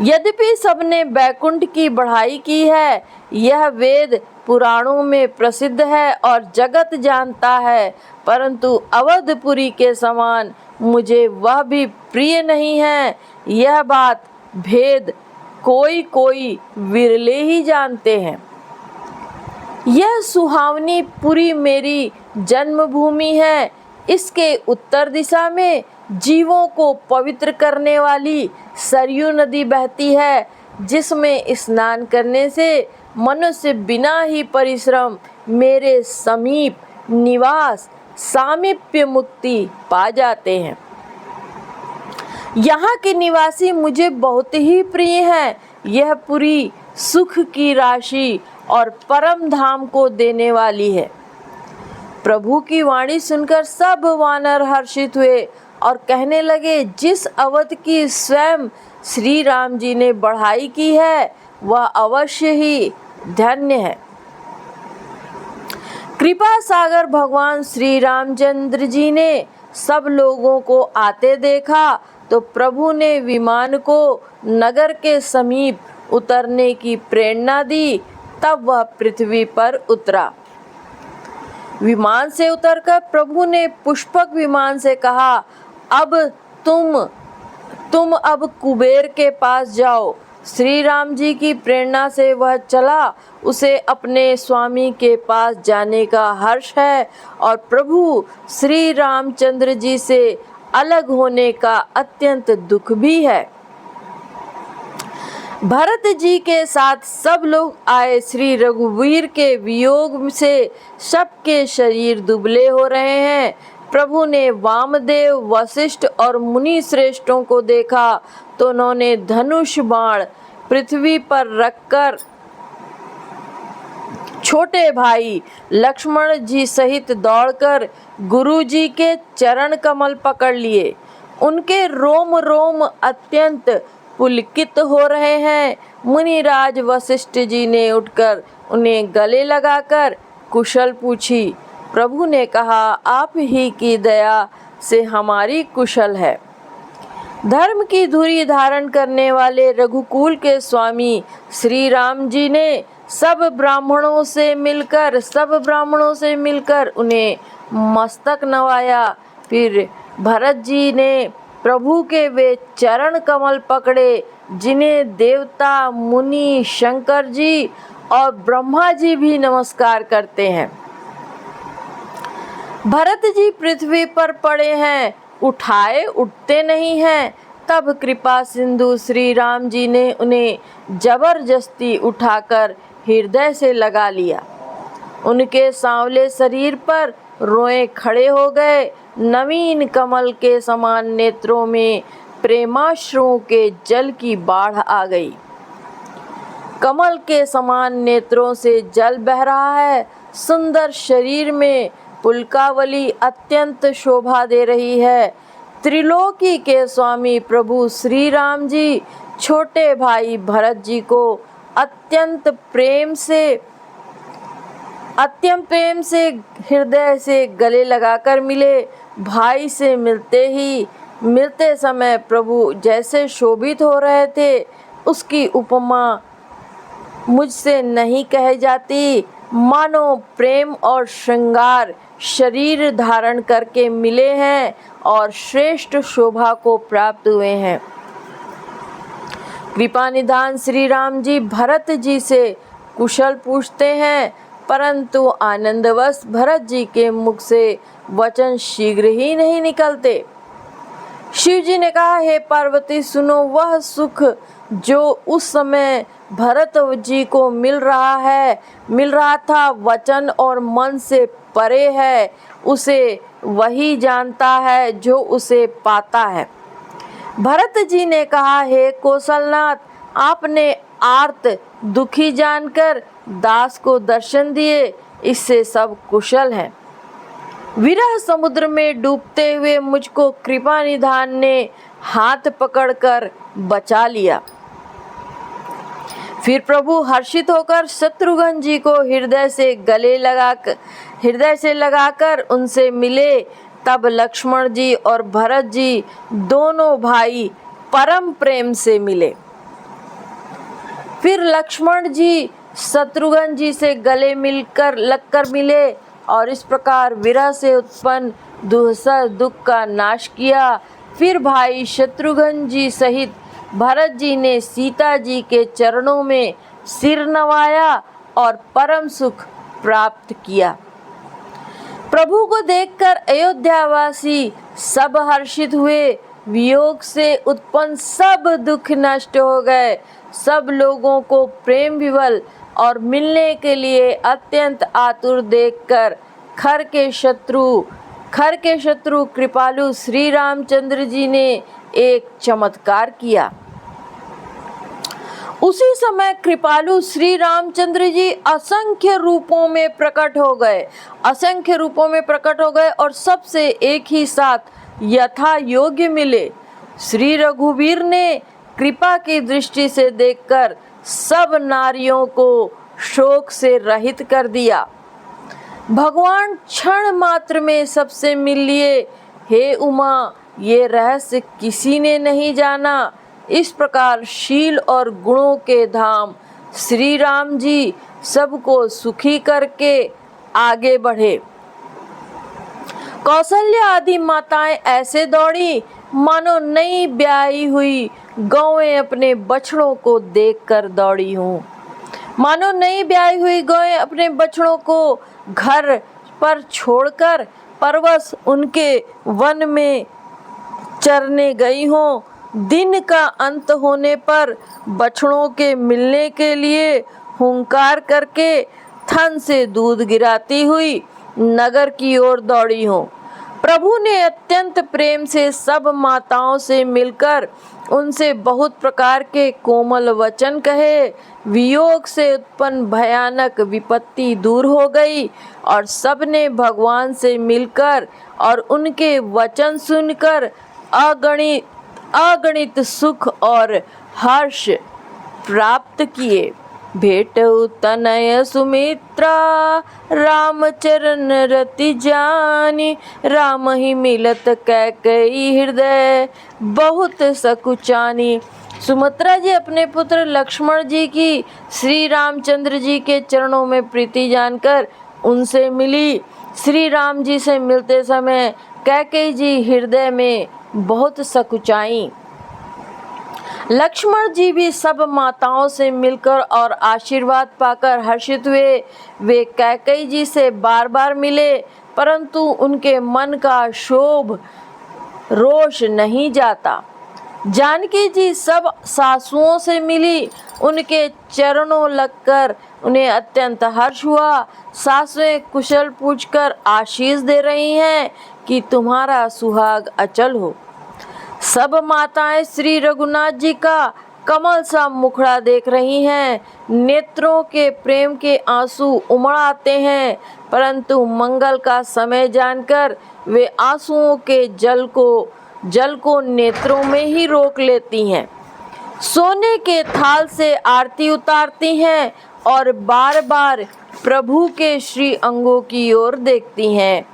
[SPEAKER 1] यद्यपि सबने बैकुंठ की बढ़ाई की है, यह वेद पुराणों में प्रसिद्ध है और जगत जानता है, परंतु अवधपुरी के समान मुझे वह भी प्रिय नहीं है। यह बात भेद कोई कोई विरले ही जानते हैं। यह सुहावनी पुरी मेरी जन्मभूमि है। इसके उत्तर दिशा में जीवों को पवित्र करने वाली सरयू नदी बहती है, जिसमें स्नान करने से मनुष्य बिना ही परिश्रम मेरे समीप निवास सामीप्य मुक्ति पा जाते हैं। यहाँ के निवासी मुझे बहुत ही प्रिय हैं। यह पूरी सुख की राशि और परम धाम को देने वाली है। प्रभु की वाणी सुनकर सब वानर हर्षित हुए और कहने लगे, जिस अवध की स्वयं श्री राम जी ने बढ़ाई की है वह अवश्य ही धन्य है। कृपा सागर भगवान श्री रामचंद्र जी ने सब लोगों को आते देखा तो प्रभु ने विमान को नगर के समीप उतरने की प्रेरणा दी। तब वह पृथ्वी पर उतरा। विमान से उतरकर प्रभु ने पुष्पक विमान से कहा, अब तुम अब कुबेर के पास जाओ। श्री राम जी की प्रेरणा से वह चला। उसे अपने स्वामी के पास जाने का हर्ष है और प्रभु श्री रामचंद्र जी से अलग होने का अत्यंत दुख भी है। भरत जी के साथ सब लोग आए। श्री रघुवीर के वियोग से सबके शरीर दुबले हो रहे हैं। प्रभु ने वामदेव, वशिष्ठ और मुनि श्रेष्ठों को देखा तो उन्होंने धनुष बाण पृथ्वी पर रखकर छोटे भाई लक्ष्मण जी सहित दौड़कर गुरु जी के चरण कमल पकड़ लिए। उनके रोम रोम अत्यंत पुलकित हो रहे हैं। मुनिराज वशिष्ठ जी ने उठकर उन्हें गले लगाकर कुशल पूछी। प्रभु ने कहा, आप ही की दया से हमारी कुशल है। धर्म की धुरी धारण करने वाले रघुकुल के स्वामी श्री राम जी ने सब ब्राह्मणों से मिलकर उन्हें मस्तक नवाया। फिर भरत जी ने प्रभु के वे चरण कमल पकड़े जिन्हें देवता, मुनि, शंकर जी और ब्रह्मा जी भी नमस्कार करते हैं। भरत जी पृथ्वी पर पड़े हैं, उठाए उठते नहीं हैं। तब कृपा सिंधु श्री राम जी ने उन्हें जबरदस्ती उठाकर हृदय से लगा लिया। उनके सांवले शरीर पर रोए खड़े हो गए। नवीन कमल के समान नेत्रों में प्रेमाश्रुओं के जल की बाढ़ आ गई। कमल के समान नेत्रों से जल बह रहा है। सुंदर शरीर में पुलकावली अत्यंत शोभा दे रही है। त्रिलोकी के स्वामी प्रभु श्री राम जी छोटे भाई भरत जी को अत्यंत प्रेम से हृदय से गले लगाकर मिले। भाई से मिलते समय प्रभु जैसे शोभित हो रहे थे, उसकी उपमा मुझसे नहीं कही जाती। मानो प्रेम और श्रृंगार शरीर धारण करके मिले हैं और श्रेष्ठ शोभा को प्राप्त हुए हैं। कृपा निधान श्री राम जी भरत जी से कुशल पूछते हैं, परंतु आनंदवश भरत जी के मुख से वचन शीघ्र ही नहीं निकलते। शिव जी ने कहा, हे पार्वती सुनो, वह सुख जो उस समय भरत जी को मिल रहा था वचन और मन से परे है। उसे वही जानता है जो उसे पाता है। भरत जी ने कहा, हे कौशलनाथ, आपने आर्त दुखी जानकर दास को दर्शन दिए, इससे सब कुशल हैं। विरह समुद्र में डूबते हुए मुझको कृपा निधान ने हाथ पकड़कर बचा लिया। फिर प्रभु हर्षित होकर शत्रुघ्न जी को हृदय से लगाकर उनसे मिले। तब लक्ष्मण जी और भरत जी दोनों भाई परम प्रेम से मिले। फिर लक्ष्मण जी शत्रुघ्न जी से गले लगकर मिले और इस प्रकार विरह से उत्पन्न दुस्सह दुख का नाश किया। फिर भाई शत्रुघ्न जी सहित भरत जी ने सीता जी के चरणों में सिर नवाया और परम सुख प्राप्त किया। प्रभु को देखकर अयोध्यावासी सब हर्षित हुए। वियोग से उत्पन्न सब दुख नष्ट हो गए। सब लोगों को प्रेम विवल और मिलने के लिए अत्यंत आतुर देखकर खर के शत्रु खर के शत्रु कृपालु श्री रामचंद्र जी ने एक चमत्कार किया। उसी समय कृपालु श्री रामचंद्र जी असंख्य रूपों में प्रकट हो गए, और सबसे एक ही साथ यथा योग्य मिले। श्री रघुवीर ने कृपा की दृष्टि से देखकर सब नारियों को शोक से रहित कर दिया। भगवान क्षण मात्र में सबसे मिल लिए। हे उमा, ये रहस्य किसी ने नहीं जाना। इस प्रकार शील और गुणों के धाम श्री राम जी सबको सुखी करके आगे बढ़े। कौशल्या आदि माताएं ऐसे दौड़ी मानो नई ब्याही हुई गौएं अपने बछड़ों को देखकर दौड़ी हूँ। मानो नई ब्याही हुई गौएं अपने बछड़ों को घर पर छोड़कर परवश उनके वन में चरने गई हों। दिन का अंत होने पर बछड़ों के मिलने के लिए हुंकार करके थन से दूध गिराती हुई नगर की ओर दौड़ी हूँ। प्रभु ने अत्यंत प्रेम से सब माताओं से मिलकर उनसे बहुत प्रकार के कोमल वचन कहे। वियोग से उत्पन्न भयानक विपत्ति दूर हो गई और सबने भगवान से मिलकर और उनके वचन सुनकर अगणित सुख और हर्ष प्राप्त किए। भेटऊ तनय सुमित्रा राम चरण रति जानी, राम ही मिलत कैकेयी हृदय बहुत सकुचानी। सुमित्रा जी अपने पुत्र लक्ष्मण जी की श्री रामचंद्र जी के चरणों में प्रीति जानकर उनसे मिली। श्री राम जी से मिलते समय कैकेयी जी हृदय में बहुत सकुचाई। लक्ष्मण जी भी सब माताओं से मिलकर और आशीर्वाद पाकर हर्षित हुए। वे कैकेयी जी से बार बार मिले, परंतु उनके मन का क्षोभ रोष नहीं जाता। जानकी जी सब सासुओं से मिली, उनके चरणों लगकर उन्हें अत्यंत हर्ष हुआ। सासुएं कुशल पूछकर आशीष दे रही हैं कि तुम्हारा सुहाग अचल हो। सब माताएं श्री रघुनाथ जी का कमल सा मुखड़ा देख रही हैं। नेत्रों के प्रेम के आंसू उमड़ आते हैं, परंतु मंगल का समय जानकर वे आंसुओं के जल को नेत्रों में ही रोक लेती हैं। सोने के थाल से आरती उतारती हैं और बार बार प्रभु के श्री अंगों की ओर देखती हैं।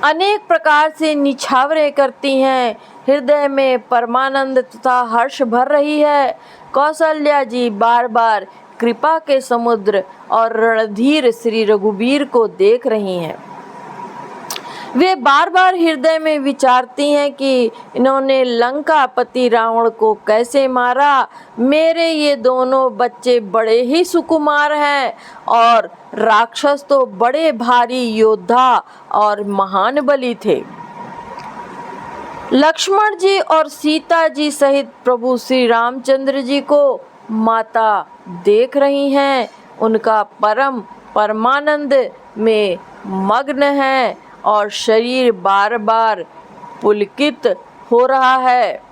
[SPEAKER 1] अनेक प्रकार से निछावरे करती हैं। हृदय में परमानंद तथा हर्ष भर रही है। कौशल्या जी बार बार कृपा के समुद्र और रणधीर श्री रघुवीर को देख रही हैं। वे बार बार हृदय में विचारती हैं कि इन्होंने लंकापति रावण को कैसे मारा। मेरे ये दोनों बच्चे बड़े ही सुकुमार हैं और राक्षस तो बड़े भारी योद्धा और महान बली थे। लक्ष्मण जी और सीता जी सहित प्रभु श्री रामचंद्र जी को माता देख रही हैं। उनका परमानंद में मग्न है और शरीर बार बार पुलकित हो रहा है।